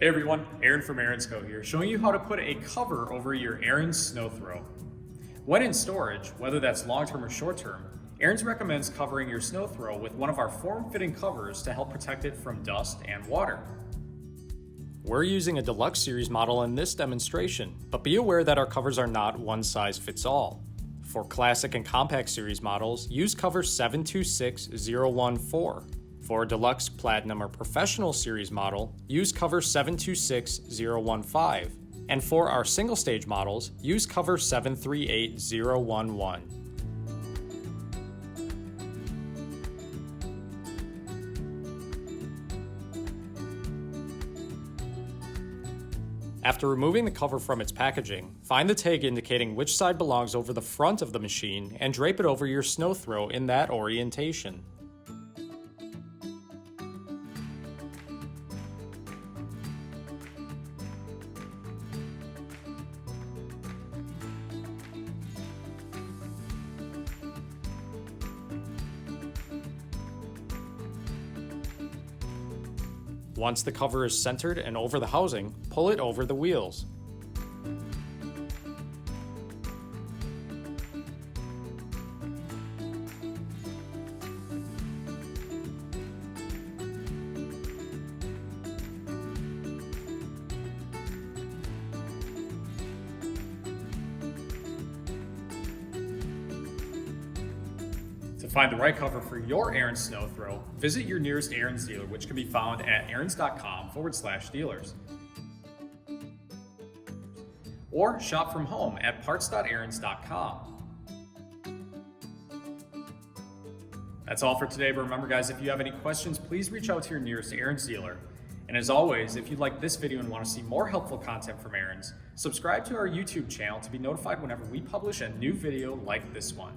Hey everyone, Aaron from Ariens Co here, showing you how to put a cover over your Ariens Sno-Thro. When in storage, whether that's long-term or short-term, Ariens recommends covering your Sno-Thro with one of our form-fitting covers to help protect it from dust and water. We're using a Deluxe series model in this demonstration, but be aware that our covers are not one size fits all. For Classic and Compact series models, use cover 726014. For a Deluxe, Platinum, or Professional series model, use cover 726015. And for our single stage models, use cover 738011. After removing the cover from its packaging, find the tag indicating which side belongs over the front of the machine and drape it over your Sno-Thro in that orientation. Once the cover is centered and over the housing, pull it over the wheels. To find the right cover for your Ariens Sno-Thro, visit your nearest Ariens dealer, which can be found at ariens.com/dealers. Or shop from home at parts.ariens.com. That's all for today, but remember guys, if you have any questions, please reach out to your nearest Ariens dealer. And as always, if you like this video and want to see more helpful content from Ariens, subscribe to our YouTube channel to be notified whenever we publish a new video like this one.